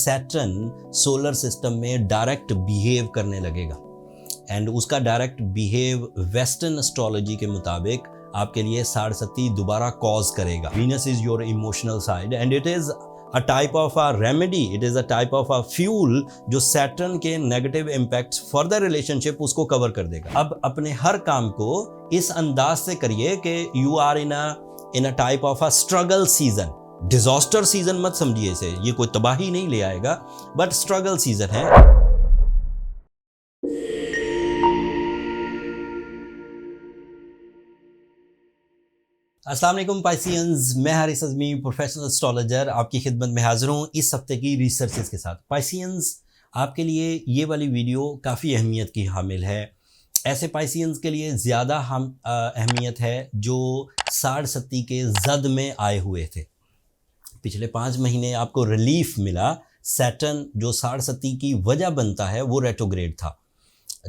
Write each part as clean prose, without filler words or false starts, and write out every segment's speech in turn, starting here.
Saturn solar system में direct behave करने लगेगा एंड उसका डायरेक्ट बिहेव वेस्टर्न एस्ट्रोलॉजी के मुताबिक आपके लिए साढ़सती दोबारा कॉज करेगा। Venus is your emotional side and it is a type of a remedy, it is a type of a fuel जो सैटर्न के negative impacts for the relationship उसको cover कर देगा। अब अपने हर काम को इस अंदाज से करिए कि you are in a type of a struggle season. Disaster season मत समझिए इसे, ये कोई तबाही नहीं ले आएगा, बट स्ट्रगल सीजन है। अस्सलाम वालेकुम पाइसियंस, मैं हारिस अज़मी प्रोफेशनल एस्ट्रोलॉजर आपकी खिदमत में हाजिर हूँ इस हफ्ते की रिसर्चेस के साथ। पाइसियंस, आपके लिए ये वाली वीडियो काफ़ी अहमियत की हामिल है। ऐसे पाइसियंस के लिए ज़्यादा अहमियत है जो साढ़सती के जद में आए हुए थे। पिछले 5 महीने आपको रिलीफ मिला। सैटर्न जो साढ़सती की वजह बनता है वो रेट्रोग्रेड था।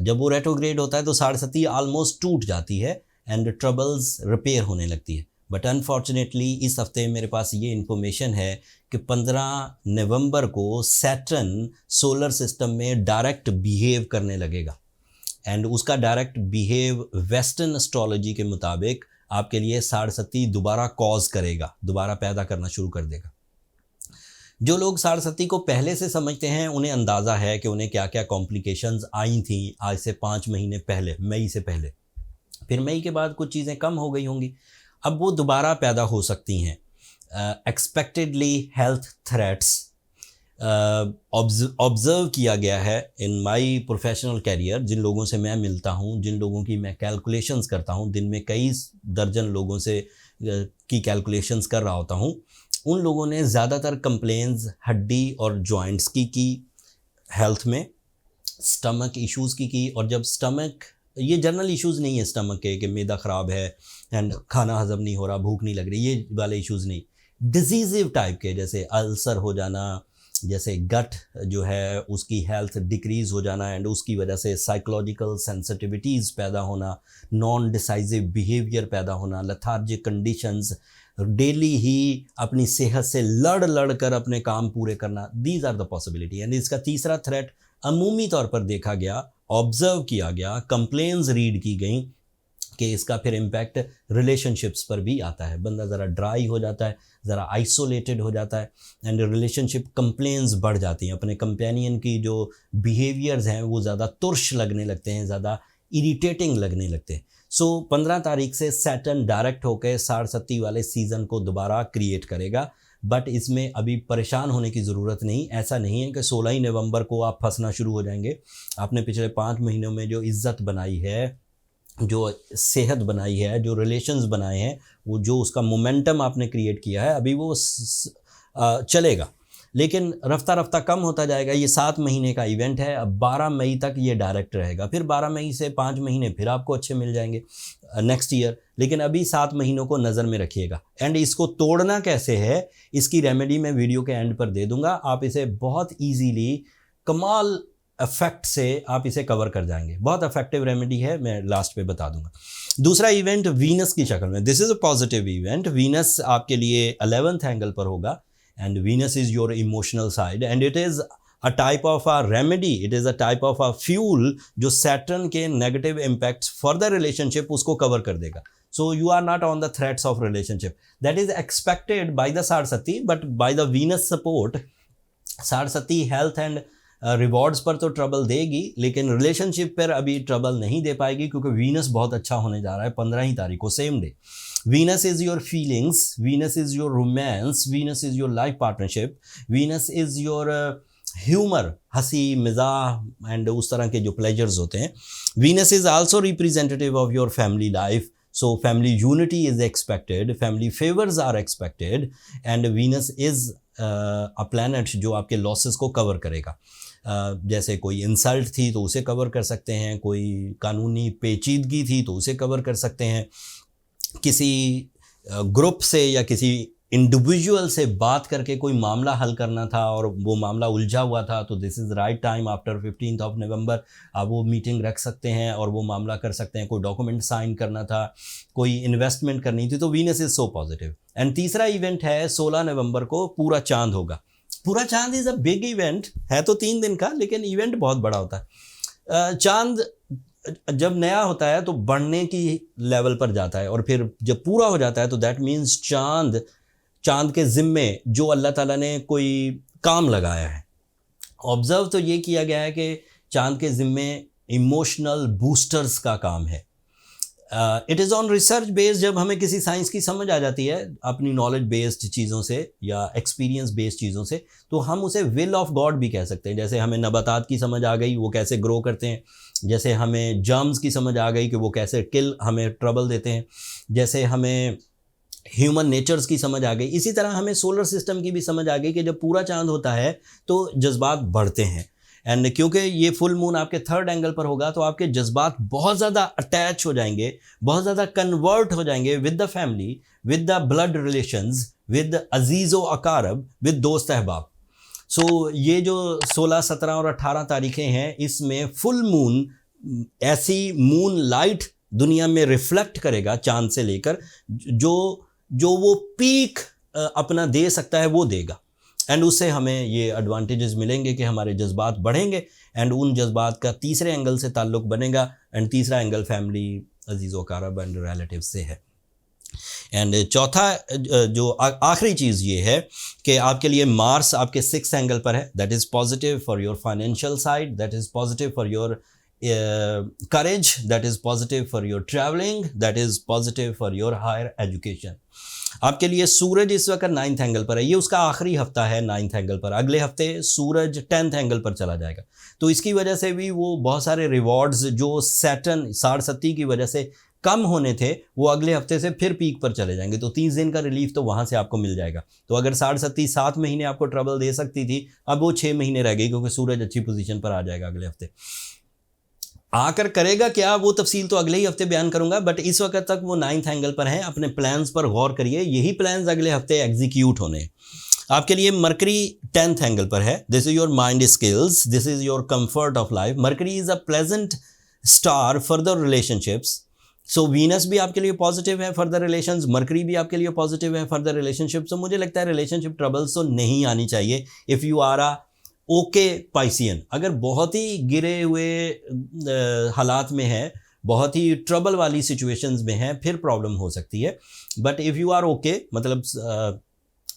जब वो रेट्रोग्रेड होता है तो साढ़सती ऑलमोस्ट टूट जाती है एंड ट्रबल्स रिपेयर होने लगती है। बट अनफॉर्चुनेटली इस हफ्ते मेरे पास ये इन्फॉर्मेशन है कि 15 नवंबर को सैटर्न सोलर सिस्टम में डायरेक्ट बिहेव करने लगेगा एंड उसका डायरेक्ट बिहेव वेस्टर्न एस्ट्रोलॉजी के मुताबिक आपके लिए साढ़सती दोबारा कॉज करेगा, दोबारा पैदा करना शुरू कर देगा। जो लोग साढ़सती को पहले से समझते हैं उन्हें अंदाज़ा है कि उन्हें क्या क्या कॉम्प्लिकेशंस आई थी आज से 5 महीने पहले, मई से पहले। फिर मई के बाद कुछ चीज़ें कम हो गई होंगी, अब वो दोबारा पैदा हो सकती हैं। एक्सपेक्टेडली हेल्थ थ्रेट्स ऑब्ज़र्व किया गया है इन माई प्रोफेशनल कैरियर। जिन लोगों से मैं मिलता हूँ, जिन लोगों की मैं कैलकुलेशंस करता हूँ, दिन में कई दर्जन लोगों से की कैलकुलेशंस कर रहा होता हूँ, उन लोगों ने ज़्यादातर कंप्लेंट्स हड्डी और जॉइंट्स की हेल्थ में, स्टमक इश्यूज़ की। और जब स्टमक, ये जनरल इश्यूज़ नहीं है स्टमक के कि मैदा ख़राब है एंड खाना हज़म नहीं हो रहा, भूख नहीं लग रही, ये वाले इश्यूज़ नहीं। डिजीज़िव टाइप के जैसे अल्सर हो जाना, जैसे गट जो है उसकी हेल्थ डिक्रीज़ हो जाना एंड उसकी वजह से साइकोलॉजिकल सेंसिटिविटीज़ पैदा होना, नॉन डिसाइसिव बिहेवियर पैदा होना, लेथार्जिक कंडीशंस, डेली ही अपनी सेहत से लड़ कर अपने काम पूरे करना, these are the possibility. And इसका तीसरा थ्रेट अमूमी तौर पर देखा गया, ऑब्ज़र्व किया गया, कंप्लेंट्स रीड की गई कि इसका फिर इम्पैक्ट रिलेशनशिप्स पर भी आता है। बंदा ज़रा ड्राई हो जाता है, ज़रा आइसोलेटेड हो जाता है एंड रिलेशनशिप कंप्लेंट्स बढ़ जाती हैं। अपने कंपेनियन की जो बिहेवियर्स हैं वो ज़्यादा तुर्श लगने लगते हैं, ज़्यादा इरिटेटिंग लगने लगते हैं। सो 15 तारीख से सैटर्न डायरेक्ट होकर साढ़सती वाले सीज़न को दोबारा क्रिएट करेगा। बट इसमें अभी परेशान होने की ज़रूरत नहीं। ऐसा नहीं है कि 16 ही नवंबर को आप फंसना शुरू हो जाएंगे। आपने पिछले 5 महीनों में जो इज़्ज़त बनाई है, जो सेहत बनाई है, जो रिलेशंस बनाए हैं, वो जो उसका मोमेंटम आपने क्रिएट किया है, अभी वो चलेगा, लेकिन रफ्ता रफ्ता कम होता जाएगा। ये 7 महीने का इवेंट है। अब 12 मई तक ये डायरेक्ट रहेगा, फिर 12 मई से 5 महीने फिर आपको अच्छे मिल जाएंगे नेक्स्ट ईयर। लेकिन अभी 7 महीनों को नज़र में रखिएगा। एंड इसको तोड़ना कैसे है, इसकी रेमेडी मैं वीडियो के एंड पर दे दूंगा। आप इसे बहुत ईजीली कमाल इफेक्ट से आप इसे कवर कर जाएंगे। बहुत इफेक्टिव रेमेडी है, मैं लास्ट पे बता दूंगा। दूसरा इवेंट वीनस की शक्ल में, this is a positive event. Venus आपके लिए 11th एंगल पर होगा and Venus is your emotional side and it is a type of a remedy, it is a type of a fuel जो Saturn के negative impacts for the relationship उसको cover कर देगा। So you are not on the threats of relationship. That is expected by the Sadesati, but by the Venus support, Sadesati health and rewards पर तो trouble देगी, लेकिन relationship पर अभी ट्रबल नहीं दे पाएगी क्योंकि वीनस बहुत अच्छा होने जा रहा है 15 ही तारीख को, same day. Venus is your feelings, Venus is your romance, Venus is your life partnership, Venus is your humour, हंसी मजाक एंड उस तरह के जो प्लेजर्स होते हैं। Venus is also representative of your family life, so family unity is expected, family favors are expected and Venus is a planet जो आपके losses को cover करेगा। जैसे कोई इंसल्ट थी तो उसे कवर कर सकते हैं, कोई कानूनी पेचीदगी थी तो उसे कवर कर सकते हैं, किसी ग्रुप से या किसी इंडिविजुअल से बात करके कोई मामला हल करना था और वो मामला उलझा हुआ था, तो this is right time after 15 नवंबर आप वो मीटिंग रख सकते हैं और वो मामला कर सकते हैं। कोई डॉक्यूमेंट साइन करना था, कोई इन्वेस्टमेंट करनी थी, तो Venus is so positive. And तीसरा इवेंट है 16 नवंबर को पूरा चांद होगा। पूरा चांद इज अ बिग इवेंट, है तो 3 दिन का लेकिन इवेंट बहुत बड़ा होता है। चांद जब नया होता है तो बढ़ने की लेवल पर जाता है, और फिर जब पूरा हो जाता है तो दैट मीन्स चांद के जिम्मे जो अल्लाह ताला ने कोई काम लगाया है। ऑब्जर्व तो ये किया गया है कि चांद के जिम्मे इमोशनल बूस्टर्स का काम है। It is on research based. जब हमें किसी साइंस की समझ आ जाती है अपनी नॉलेज बेस्ड चीज़ों से या एक्सपीरियंस बेस्ड चीज़ों से, तो हम उसे विल ऑफ गॉड भी कह सकते हैं। जैसे हमें नबातात की समझ आ गई वो कैसे ग्रो करते हैं, जैसे हमें जर्म्स की समझ आ गई कि वो कैसे हमें ट्रबल देते हैं, जैसे हमें ह्यूमन नेचर्स की समझ आ गई, इसी तरह हमें सोलर सिस्टम की भी समझ आ गई कि जब पूरा चांद होता है तो जज्बात बढ़ते हैं। एंड क्योंकि ये फुल मून आपके 3rd एंगल पर होगा तो आपके जज्बात बहुत ज़्यादा अटैच हो जाएंगे, बहुत ज़्यादा कन्वर्ट हो जाएंगे with the family, with the blood relations, with अजीज़ो अकारब, विद दोस्त अहबाब। सो ये जो 16, 17 और 18 तारीखें हैं, इसमें फुल मून ऐसी मून लाइट दुनिया में रिफ्लेक्ट करेगा चांद से लेकर, जो वो पीक अपना दे सकता है वो देगा। एंड उससे हमें ये एडवांटेजेस मिलेंगे कि हमारे जज्बात बढ़ेंगे एंड उन जज्बात का तीसरे एंगल से ताल्लुक़ बनेगा, एंड तीसरा एंगल फैमिली, अजीज़ वक़ारब एंड रिलेटिव से है। एंड चौथा जो आखिरी चीज़ ये है कि आपके लिए मार्स आपके 6th एंगल पर है। That is positive for your financial side, that is positive for your courage, that is positive for your traveling, that is positive for your higher education। आपके लिए सूरज इस वक्त 9th एंगल पर है, ये उसका आखिरी हफ्ता है 9th एंगल पर। अगले हफ्ते सूरज 10th एंगल पर चला जाएगा, तो इसकी वजह से भी वो बहुत सारे रिवॉर्ड्स जो सैटर्न 67 की वजह से कम होने थे वो अगले हफ्ते से फिर पीक पर चले जाएंगे, तो 30 दिन का रिलीफ तो वहाँ से आपको मिल जाएगा। तो अगर 67 7 महीने आपको ट्रबल दे सकती थी, अब वो 6 महीने रह गई क्योंकि सूरज अच्छी पोजीशन पर आ जाएगा अगले हफ्ते। आकर करेगा क्या वो तफसील तो अगले ही हफ्ते बयान करूंगा, बट इस वक्त तक वो 9th एंगल पर हैं। अपने प्लान्स पर गौर करिए, यही प्लान्स अगले हफ्ते एग्जीक्यूट होने। आपके लिए मरकरी 10th एंगल पर है। This is your mind skills, this is your comfort of life. Mercury is a pleasant star for the relationships. So Venus भी आपके लिए पॉजिटिव है फॉर द रिलेशंस, मरकरी भी आपके लिए पॉजिटिव है फॉर द रिलेशनशिप। सो मुझे लगता है रिलेशनशिप ट्रबल्स तो नहीं आनी चाहिए if you are a okay Piscean. अगर बहुत ही गिरे हुए हालात में है, बहुत ही ट्रबल वाली सिचुएशंस में है, फिर प्रॉब्लम हो सकती है। But if you are okay, मतलब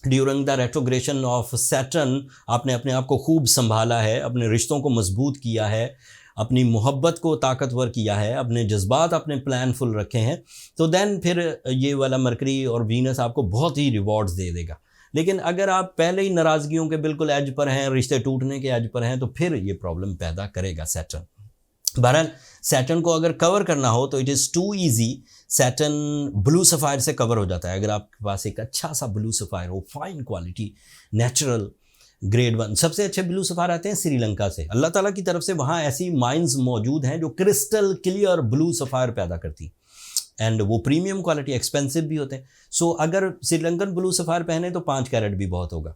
during the retrogression of Saturn आपने अपने आप को खूब संभाला है, अपने रिश्तों को मजबूत किया है, अपनी मोहब्बत को ताकतवर किया है, अपने जज्बात अपने प्लानफुल रखे हैं, तो देन फिर ये वाला मरकरी और वीनस आपको बहुत ही रिवॉर्ड्स दे देगा। लेकिन अगर आप पहले ही नाराज़गियों के बिल्कुल एज पर हैं, रिश्ते टूटने के एज पर हैं, तो फिर ये प्रॉब्लम पैदा करेगा सैटर्न। बहरहाल सैटर्न को अगर कवर करना हो तो it is too easy. Saturn blue sapphire से कवर हो जाता है। अगर आपके पास एक अच्छा सा ब्लू सफ़ायर हो, फाइन क्वालिटी, नेचुरल, ग्रेड 1, सबसे अच्छे ब्लू सफ़ायर आते हैं श्रीलंका से। अल्लाह ताला की तरफ से वहाँ ऐसी माइंस मौजूद हैं जो क्रिस्टल क्लियर ब्लू सफ़ायर पैदा करती, एंड वो प्रीमियम क्वालिटी, एक्सपेंसिव भी होते हैं। सो अगर श्रीलंकन ब्लू सफ़ायर पहने तो 5 कैरेट भी बहुत होगा।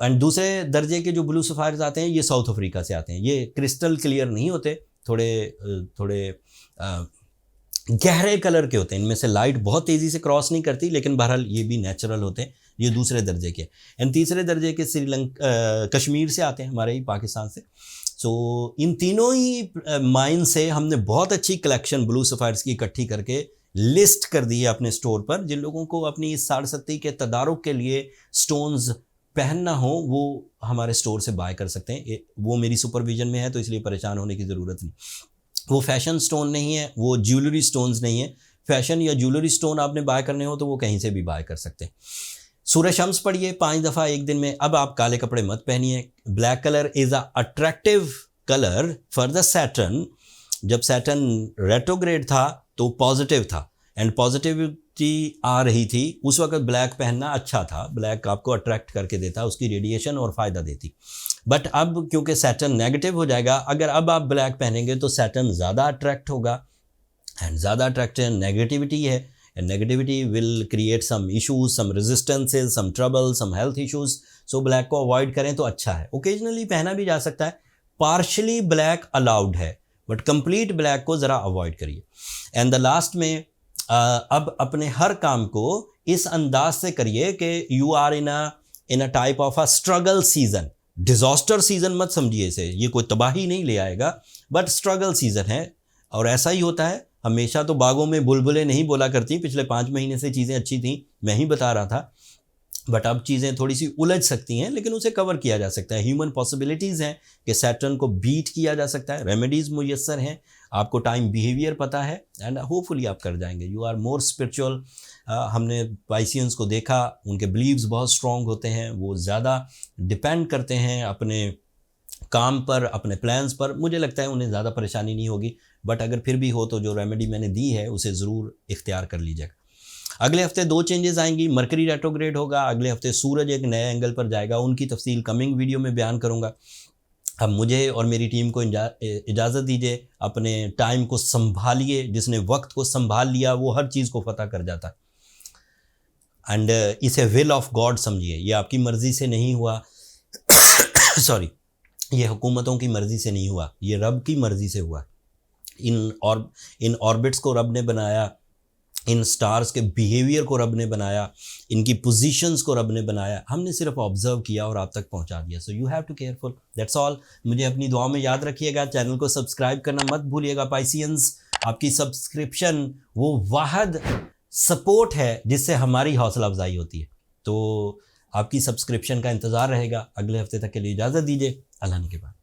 एंड दूसरे दर्जे के जो ब्लू सफ़ायर्स आते हैं ये साउथ अफ्रीका से आते हैं। ये क्रिस्टल क्लियर नहीं होते, थोड़े गहरे कलर के होते हैं, इनमें से लाइट बहुत तेज़ी से क्रॉस नहीं करती, लेकिन बहरहाल ये भी नेचुरल होते हैं। ये दूसरे दर्जे के। एंड तीसरे दर्जे के कश्मीर से आते हैं, हमारे ही पाकिस्तान से। सो इन तीनों ही माइन से हमने बहुत अच्छी कलेक्शन ब्लू सफ़ायर्स की इकट्ठी करके लिस्ट कर दी है अपने स्टोर पर। जिन लोगों को अपनी इस 67 के तदारुक के लिए स्टोन्स पहनना हो वो हमारे स्टोर से बाय कर सकते हैं। वो मेरी सुपरविजन में है तो इसलिए परेशान होने की ज़रूरत नहीं। वो फैशन स्टोन नहीं है, वो ज्वेलरी स्टोन्स नहीं है। फैशन या ज्वेलरी स्टोन आपने बाय करने हो तो वो कहीं से भी बाय कर सकते हैं। सूरज शम्स पढ़िए 5 दफ़ा एक दिन में। अब आप काले कपड़े मत पहनिए। Black colour is a attractive colour for the Saturn. जब सैटर्न रेट्रोग्रेड था तो पॉजिटिव था, एंड पॉजिटिविटी आ रही थी उस वक्त ब्लैक पहनना अच्छा था। ब्लैक आपको अट्रैक्ट करके देता, उसकी रेडिएशन और फ़ायदा देती। बट अब क्योंकि सैटर्न नेगेटिव हो जाएगा, अगर अब आप ब्लैक पहनेंगे तो सैटर्न ज़्यादा अट्रैक्ट होगा, एंड ज़्यादा अट्रैक्शन नेगेटिविटी है, and negativity will create some issues, some resistances, some trouble, some health issues. So black को अवॉइड करें तो अच्छा है। ओकेजनली पहना भी जा सकता है, पार्शली ब्लैक अलाउड है, बट कंप्लीट ब्लैक को ज़रा अवॉइड करिए। एंड द लास्ट में अब अपने हर काम को इस अंदाज से करिए कि you are in a in a type of a struggle season. Disaster season मत समझिए इसे, ये कोई तबाही नहीं ले आएगा, बट स्ट्रगल सीजन है। और ऐसा ही होता है, हमेशा तो बागों में बुलबुलें नहीं बोला करती। पिछले 5 महीने से चीज़ें अच्छी थी, मैं ही बता रहा था, बट अब चीज़ें थोड़ी सी उलझ सकती हैं, लेकिन उसे कवर किया जा सकता है। ह्यूमन पॉसिबिलिटीज़ हैं कि सैटर्न को बीट किया जा सकता है, रेमेडीज़ मुयस्सर हैं, आपको टाइम बिहेवियर पता है, एंड होपफुली आप कर जाएंगे। You are more spiritual. हमने पाइसियंस को देखा, उनके बिलीव्स बहुत स्ट्रॉन्ग होते हैं, वो ज़्यादा डिपेंड करते हैं अपने काम पर, अपने प्लान्स पर। मुझे लगता है उन्हें ज़्यादा परेशानी नहीं होगी, बट अगर फिर भी हो तो जो रेमेडी मैंने दी है उसे ज़रूर इख्तियार कर लीजिएगा। अगले हफ्ते 2 चेंजेस आएंगी। मरकरी रेट्रोग्रेड होगा, अगले हफ्ते सूरज एक नए एंगल पर जाएगा, उनकी तफसील कमिंग वीडियो में बयान करूंगा। अब मुझे और मेरी टीम को इजाज़त दीजिए, अपने टाइम को संभालिए। जिसने वक्त को संभाल लिया वो हर चीज़ को फतह कर जाता है। एंड इसे विल ऑफ गॉड समझिए, ये आपकी मर्ज़ी से नहीं हुआ सॉरी, ये हुकूमतों की मर्ज़ी से नहीं हुआ, ये रब की मर्ज़ी से हुआ। इन ऑर्बिट्स को रब ने बनाया, इन स्टार्स के बिहेवियर को रब ने बनाया, इनकी पोजीशंस को रब ने बनाया, हमने सिर्फ ऑब्जर्व किया और आप तक पहुंचा दिया। So you have to careful, that's all. मुझे अपनी दुआओं में याद रखिएगा, चैनल को सब्सक्राइब करना मत भूलिएगा। पाइसियंस, आपकी सब्सक्रिप्शन वो वाहद सपोर्ट है जिससे हमारी हौसला अफजाई होती है, तो आपकी सब्सक्रिप्शन का इंतज़ार रहेगा। अगले हफ्ते तक के लिए इजाज़त दीजिए, अल्लाह ने के बाद।